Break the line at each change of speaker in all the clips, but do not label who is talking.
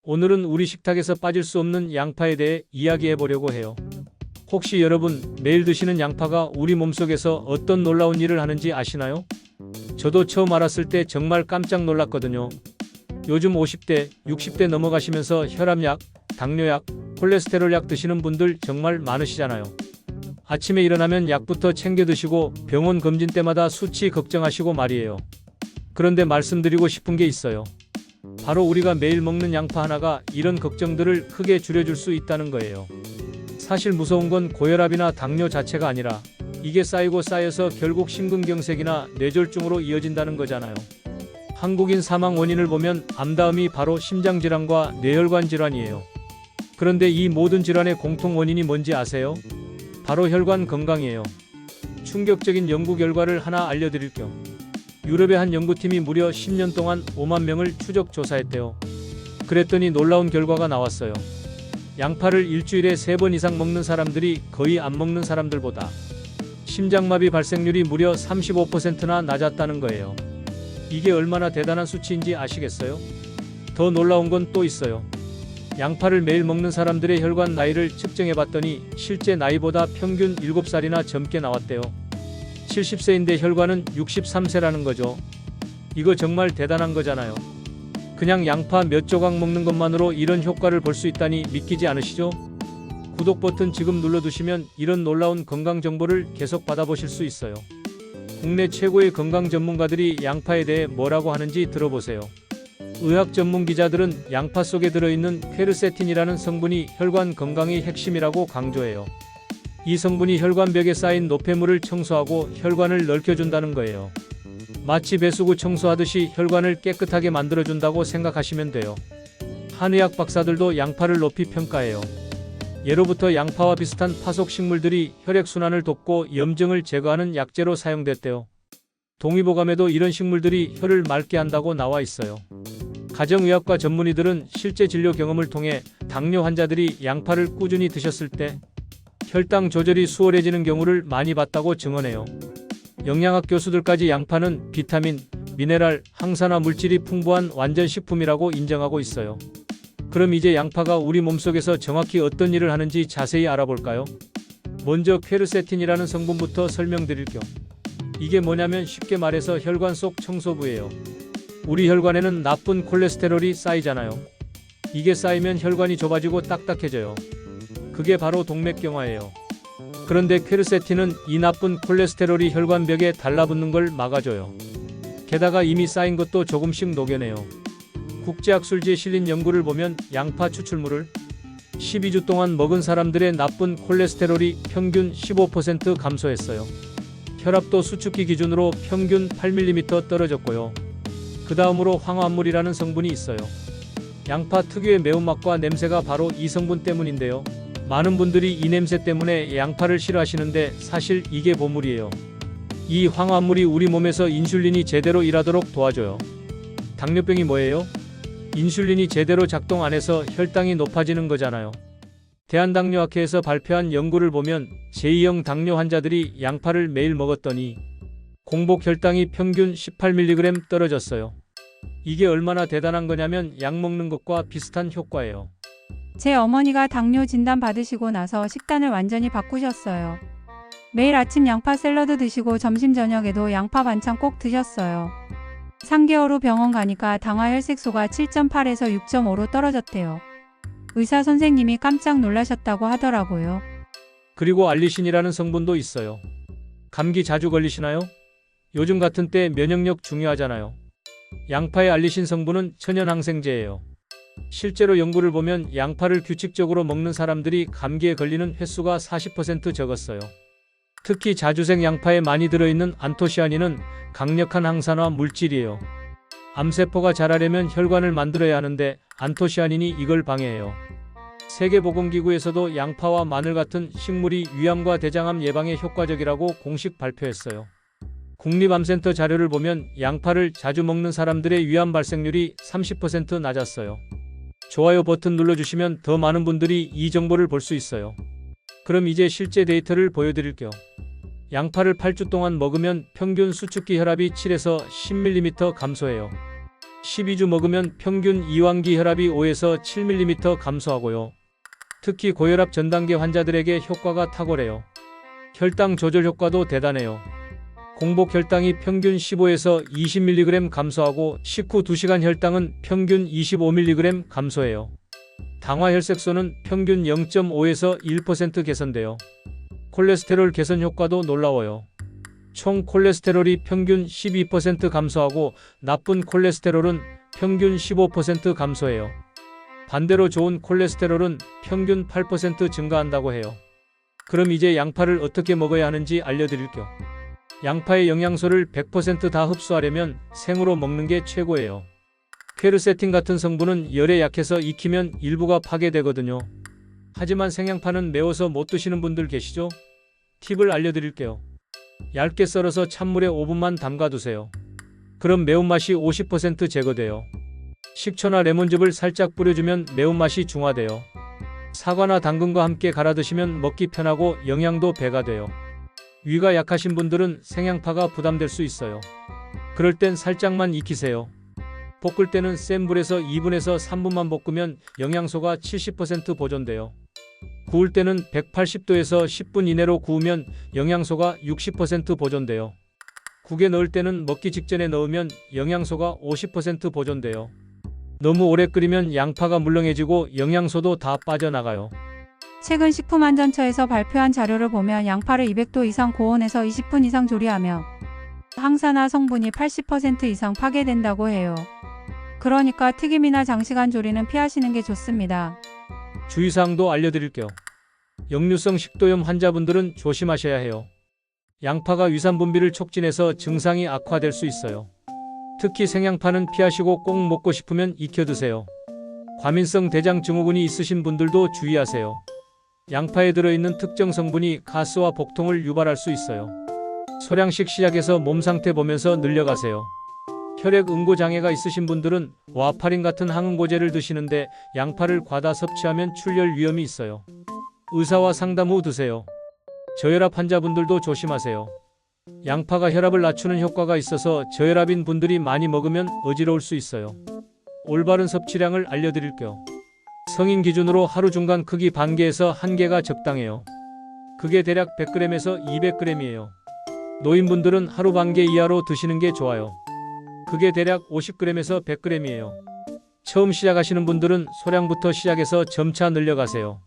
오늘은 우리 식탁에서 빠질 수 없는 양파에 대해 이야기해 보려고 해요. 혹시 여러분 매일 드시는 양파가 우리 몸속에서 어떤 놀라운 일을 하는지 아시나요? 저도 처음 알았을 때 정말 깜짝 놀랐거든요. 요즘 50대, 60대 넘어가시면서 혈압약, 당뇨약, 콜레스테롤약 드시는 분들 정말 많으시잖아요. 아침에 일어나면 약부터 챙겨 드시고 병원 검진 때마다 수치 걱정하시고 말이에요. 그런데 말씀드리고 싶은 게 있어요. 바로 우리가 매일 먹는 양파 하나가 이런 걱정들을 크게 줄여줄 수 있다는 거예요. 사실 무서운 건 고혈압이나 당뇨 자체가 아니라 이게 쌓이고 쌓여서 결국 심근경색이나 뇌졸중으로 이어진다는 거잖아요. 한국인 사망 원인을 보면 암 다음이 바로 심장질환과 뇌혈관 질환이에요. 그런데 이 모든 질환의 공통 원인이 뭔지 아세요? 바로 혈관 건강이에요. 충격적인 연구 결과를 하나 알려드릴 겸 유럽의 한 연구팀이 무려 10년 동안 5만 명을 추적 조사했대요. 그랬더니 놀라운 결과가 나왔어요. 양파를 일주일에 3번 이상 먹는 사람들이 거의 안 먹는 사람들보다 심장마비 발생률이 무려 35%나 낮았다는 거예요. 이게 얼마나 대단한 수치인지 아시겠어요? 더 놀라운 건 또 있어요. 양파를 매일 먹는 사람들의 혈관 나이를 측정해봤더니 실제 나이보다 평균 7살이나 젊게 나왔대요. 70세인데 혈관은 63세라는 거죠. 이거 정말 대단한 거잖아요. 그냥 양파 몇 조각 먹는 것만으로 이런 효과를 볼 수 있다니 믿기지 않으시죠? 구독 버튼 지금 눌러두시면 이런 놀라운 건강 정보를 계속 받아보실 수 있어요. 국내 최고의 건강 전문가들이 양파에 대해 뭐라고 하는지 들어보세요. 의학 전문 기자들은 양파 속에 들어있는 퀘르세틴이라는 성분이 혈관 건강의 핵심이라고 강조해요. 이 성분이 혈관벽에 쌓인 노폐물을 청소하고 혈관을 넓혀준다는 거예요. 마치 배수구 청소하듯이 혈관을 깨끗하게 만들어준다고 생각하시면 돼요. 한의학 박사들도 양파를 높이 평가해요. 예로부터 양파와 비슷한 파속 식물들이 혈액순환을 돕고 염증을 제거하는 약재로 사용됐대요. 동의보감에도 이런 식물들이 혈을 맑게 한다고 나와 있어요. 가정의학과 전문의들은 실제 진료 경험을 통해 당뇨 환자들이 양파를 꾸준히 드셨을 때 혈당 조절이 수월해지는 경우를 많이 봤다고 증언해요. 영양학 교수들까지 양파는 비타민, 미네랄, 항산화 물질이 풍부한 완전 식품이라고 인정하고 있어요. 그럼 이제 양파가 우리 몸속에서 정확히 어떤 일을 하는지 자세히 알아볼까요? 먼저 퀘르세틴이라는 성분부터 설명드릴 겸 이게 뭐냐면 쉽게 말해서 혈관 속 청소부예요. 우리 혈관에는 나쁜 콜레스테롤이 쌓이잖아요. 이게 쌓이면 혈관이 좁아지고 딱딱해져요. 그게 바로 동맥경화예요. 그런데 퀘르세틴은 이 나쁜 콜레스테롤이 혈관벽에 달라붙는 걸 막아줘요. 게다가 이미 쌓인 것도 조금씩 녹여내요. 국제학술지에 실린 연구를 보면 양파 추출물을 12주 동안 먹은 사람들의 나쁜 콜레스테롤이 평균 15% 감소했어요. 혈압도 수축기 기준으로 평균 8mm 떨어졌고요. 그 다음으로 황화합물이라는 성분이 있어요. 양파 특유의 매운맛과 냄새가 바로 이 성분 때문인데요. 많은 분들이 이 냄새 때문에 양파를 싫어하시는데 사실 이게 보물이에요. 이 황화합물이 우리 몸에서 인슐린이 제대로 일하도록 도와줘요. 당뇨병이 뭐예요? 인슐린이 제대로 작동 안 해서 혈당이 높아지는 거잖아요. 대한당뇨학회에서 발표한 연구를 보면 제2형 당뇨 환자들이 양파를 매일 먹었더니 공복 혈당이 평균 18mg 떨어졌어요. 이게 얼마나 대단한 거냐면 약 먹는 것과 비슷한 효과예요.
제 어머니가 당뇨 진단 받으시고 나서 식단을 완전히 바꾸셨어요. 매일 아침 양파 샐러드 드시고 점심 저녁에도 양파 반찬 꼭 드셨어요. 3개월 후 병원 가니까 당화 혈색소가 7.8에서 6.5로 떨어졌대요. 의사 선생님이 깜짝 놀라셨다고 하더라고요.
그리고 알리신이라는 성분도 있어요. 감기 자주 걸리시나요? 요즘 같은 때 면역력 중요하잖아요. 양파의 알리신 성분은 천연항생제예요. 실제로 연구를 보면 양파를 규칙적으로 먹는 사람들이 감기에 걸리는 횟수가 40% 적었어요. 특히 자주색 양파에 많이 들어있는 안토시아닌은 강력한 항산화 물질이에요. 암세포가 자라려면 혈관을 만들어야 하는데 안토시아닌이 이걸 방해해요. 세계보건기구에서도 양파와 마늘 같은 식물이 위암과 대장암 예방에 효과적이라고 공식 발표했어요. 국립암센터 자료를 보면 양파를 자주 먹는 사람들의 위암 발생률이 30% 낮았어요. 좋아요 버튼 눌러주시면 더 많은 분들이 이 정보를 볼 수 있어요. 그럼 이제 실제 데이터를 보여드릴게요. 양파를 8주 동안 먹으면 평균 수축기 혈압이 7에서 10mm 감소해요. 12주 먹으면 평균 이완기 혈압이 5에서 7mm 감소하고요. 특히 고혈압 전 단계 환자들에게 효과가 탁월해요. 혈당 조절 효과도 대단해요. 공복 혈당이 평균 15에서 20mg 감소하고 식후 2시간 혈당은 평균 25mg 감소해요. 당화 혈색소는 평균 0.5에서 1% 개선돼요. 콜레스테롤 개선 효과도 놀라워요. 총 콜레스테롤이 평균 12% 감소하고 나쁜 콜레스테롤은 평균 15% 감소해요. 반대로 좋은 콜레스테롤은 평균 8% 증가한다고 해요. 그럼 이제 양파를 어떻게 먹어야 하는지 알려드릴게요. 양파의 영양소를 100% 다 흡수하려면 생으로 먹는 게 최고예요. 퀘르세틴 같은 성분은 열에 약해서 익히면 일부가 파괴되거든요. 하지만 생양파는 매워서 못 드시는 분들 계시죠? 팁을 알려드릴게요. 얇게 썰어서 찬물에 5분만 담가두세요. 그럼 매운맛이 50% 제거돼요. 식초나 레몬즙을 살짝 뿌려주면 매운맛이 중화돼요. 사과나 당근과 함께 갈아 드시면 먹기 편하고 영양도 배가 돼요. 위가 약하신 분들은 생양파가 부담될 수 있어요. 그럴 땐 살짝만 익히세요. 볶을 때는 센 불에서 2분에서 3분만 볶으면 영양소가 70% 보존돼요. 구울 때는 180도에서 10분 이내로 구우면 영양소가 60% 보존돼요. 국에 넣을 때는 먹기 직전에 넣으면 영양소가 50% 보존돼요. 너무 오래 끓이면 양파가 물렁해지고 영양소도 다 빠져나가요.
최근 식품안전처에서 발표한 자료를 보면 양파를 200도 이상 고온에서 20분 이상 조리하며 항산화 성분이 80% 이상 파괴된다고 해요. 그러니까 튀김이나 장시간 조리는 피하시는 게 좋습니다.
주의사항도 알려드릴게요. 역류성 식도염 환자분들은 조심하셔야 해요. 양파가 위산 분비를 촉진해서 증상이 악화될 수 있어요. 특히 생양파는 피하시고 꼭 먹고 싶으면 익혀 드세요. 과민성 대장 증후군이 있으신 분들도 주의하세요. 양파에 들어있는 특정 성분이 가스와 복통을 유발할 수 있어요. 소량씩 시작해서 몸 상태 보면서 늘려가세요. 혈액 응고 장애가 있으신 분들은 와파린 같은 항응고제를 드시는데 양파를 과다 섭취하면 출혈 위험이 있어요. 의사와 상담 후 드세요. 저혈압 환자분들도 조심하세요. 양파가 혈압을 낮추는 효과가 있어서 저혈압인 분들이 많이 먹으면 어지러울 수 있어요. 올바른 섭취량을 알려드릴게요. 성인 기준으로 하루 중간 크기 반 개에서 한 개가 적당해요. 그게 대략 100g에서 200g이에요. 노인분들은 하루 반 개 이하로 드시는 게 좋아요. 그게 대략 50g에서 100g이에요. 처음 시작하시는 분들은 소량부터 시작해서 점차 늘려가세요.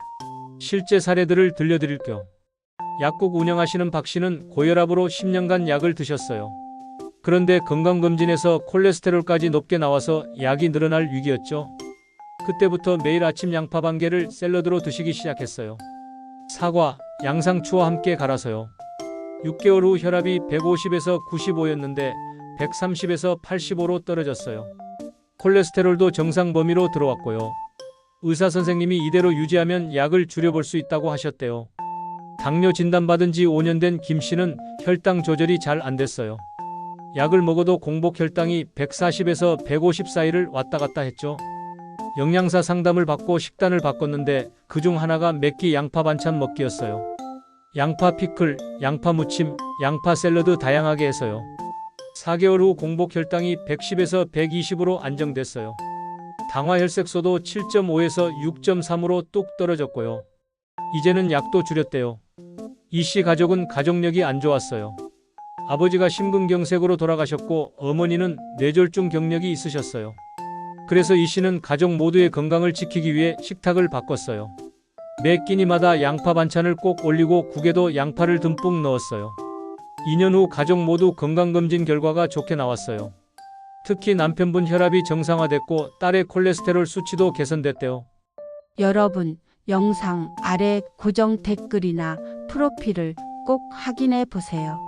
실제 사례들을 들려드릴게요. 약국 운영하시는 박 씨는 고혈압으로 10년간 약을 드셨어요. 그런데 건강검진에서 콜레스테롤까지 높게 나와서 약이 늘어날 위기였죠. 그때부터 매일 아침 양파 반 개를 샐러드로 드시기 시작했어요. 사과, 양상추와 함께 갈아서요. 6개월 후 혈압이 150에서 95였는데 130에서 85로 떨어졌어요. 콜레스테롤도 정상 범위로 들어왔고요. 의사 선생님이 이대로 유지하면 약을 줄여볼 수 있다고 하셨대요. 당뇨 진단받은 지 5년 된 김 씨는 혈당 조절이 잘 안 됐어요. 약을 먹어도 공복 혈당이 140에서 150 사이를 왔다 갔다 했죠. 영양사 상담을 받고 식단을 바꿨는데 그중 하나가 매끼 양파 반찬 먹기였어요. 양파 피클, 양파 무침, 양파 샐러드 다양하게 해서요. 4개월 후 공복 혈당이 110에서 120으로 안정됐어요. 당화 혈색소도 7.5에서 6.3으로 뚝 떨어졌고요. 이제는 약도 줄였대요. 이 씨 가족은 가족력이 안 좋았어요. 아버지가 심근경색으로 돌아가셨고 어머니는 뇌졸중 경력이 있으셨어요. 그래서 이 씨는 가족 모두의 건강을 지키기 위해 식탁을 바꿨어요. 매 끼니마다 양파 반찬을 꼭 올리고 국에도 양파를 듬뿍 넣었어요. 2년 후 가족 모두 건강검진 결과가 좋게 나왔어요. 특히 남편분 혈압이 정상화됐고 딸의 콜레스테롤 수치도 개선됐대요.
여러분, 영상 아래 고정 댓글이나 프로필을 꼭 확인해 보세요.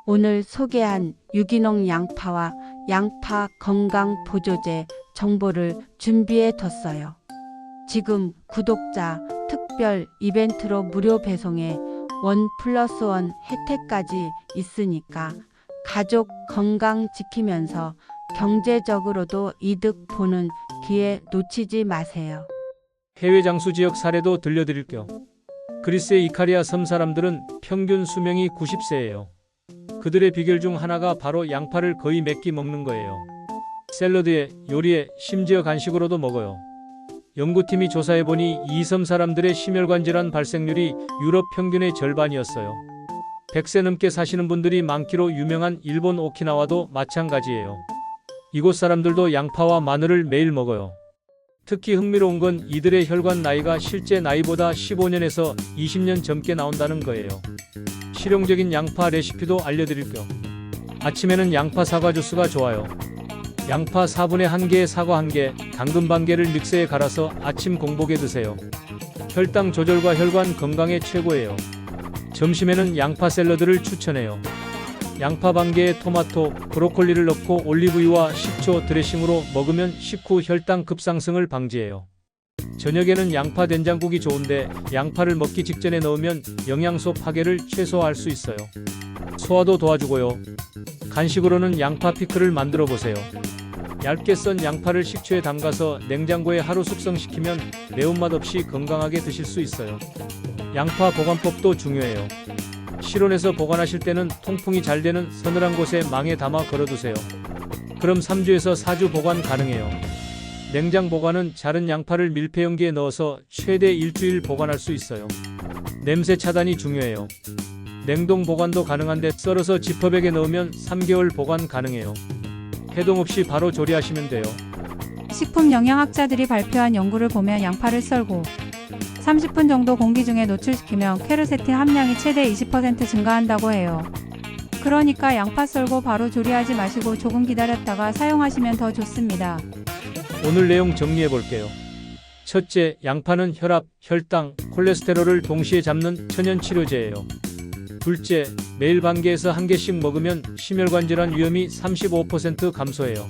오늘 소개한 유기농 양파와 양파 건강 보조제 정보를 준비해 뒀어요. 지금 구독자 특별 이벤트로 무료 배송에 1+1 혜택까지 있으니까 가족 건강 지키면서 경제적으로도 이득 보는 기회 놓치지 마세요.
해외 장수 지역 사례도 들려드릴게요. 그리스의 이카리아 섬 사람들은 평균 수명이 90세예요. 그들의 비결 중 하나가 바로 양파를 거의 몇 끼 먹는 거예요. 샐러드에, 요리에, 심지어 간식으로도 먹어요. 연구팀이 조사해보니 이섬 사람들의 심혈관 질환 발생률이 유럽 평균의 절반이었어요. 100세 넘게 사시는 분들이 많기로 유명한 일본 오키나와도 마찬가지예요. 이곳 사람들도 양파와 마늘을 매일 먹어요. 특히 흥미로운 건 이들의 혈관 나이가 실제 나이보다 15년에서 20년 젊게 나온다는 거예요. 실용적인 양파 레시피도 알려드릴게요. 아침에는 양파 사과 주스가 좋아요. 양파 4분의 1개에 사과 1개, 당근 반개를 믹서에 갈아서 아침 공복에 드세요. 혈당 조절과 혈관 건강에 최고예요. 점심에는 양파 샐러드를 추천해요. 양파 반개에 토마토, 브로콜리를 넣고 올리브유와 식초 드레싱으로 먹으면 식후 혈당 급상승을 방지해요. 저녁에는 양파 된장국이 좋은데 양파를 먹기 직전에 넣으면 영양소 파괴를 최소화할 수 있어요. 소화도 도와주고요. 간식으로는 양파 피클을 만들어 보세요. 얇게 썬 양파를 식초에 담가서 냉장고에 하루 숙성시키면 매운맛 없이 건강하게 드실 수 있어요. 양파 보관법도 중요해요. 실온에서 보관하실 때는 통풍이 잘 되는 서늘한 곳에 망에 담아 걸어두세요. 그럼 3주에서 4주 보관 가능해요. 냉장 보관은 자른 양파를 밀폐용기에 넣어서 최대 일주일 보관할 수 있어요. 냄새 차단이 중요해요. 냉동 보관도 가능한데 썰어서 지퍼백에 넣으면 3개월 보관 가능해요. 해동 없이 바로 조리하시면 돼요.
식품 영양학자들이 발표한 연구를 보면 양파를 썰고 30분 정도 공기 중에 노출시키면 퀘르세틴 함량이 최대 20% 증가한다고 해요. 그러니까 양파 썰고 바로 조리하지 마시고 조금 기다렸다가 사용하시면 더 좋습니다.
오늘 내용 정리해 볼게요. 첫째, 양파는 혈압, 혈당, 콜레스테롤을 동시에 잡는 천연 치료제예요. 둘째, 매일 반개에서 1개씩 먹으면 심혈관 질환 위험이 35% 감소해요.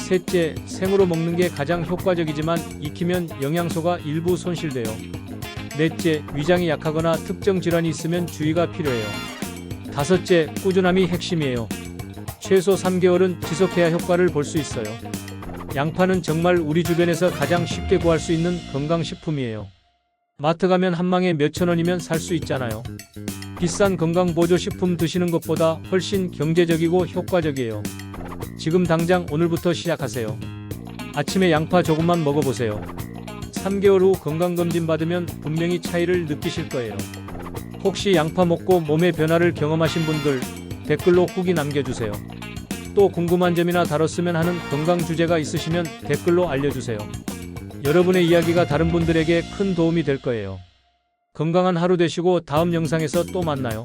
셋째, 생으로 먹는 게 가장 효과적이지만 익히면 영양소가 일부 손실돼요. 넷째, 위장이 약하거나 특정 질환이 있으면 주의가 필요해요. 다섯째, 꾸준함이 핵심이에요. 최소 3개월은 지속해야 효과를 볼 수 있어요. 양파는 정말 우리 주변에서 가장 쉽게 구할 수 있는 건강식품이에요. 마트 가면 한 망에 몇천 원이면 살 수 있잖아요. 비싼 건강보조식품 드시는 것보다 훨씬 경제적이고 효과적이에요. 지금 당장 오늘부터 시작하세요. 아침에 양파 조금만 먹어보세요. 3개월 후 건강검진 받으면 분명히 차이를 느끼실 거예요. 혹시 양파 먹고 몸의 변화를 경험하신 분들 댓글로 후기 남겨주세요. 또 궁금한 점이나 다뤘으면 하는 건강 주제가 있으시면 댓글로 알려주세요. 여러분의 이야기가 다른 분들에게 큰 도움이 될 거예요. 건강한 하루 되시고 다음 영상에서 또 만나요.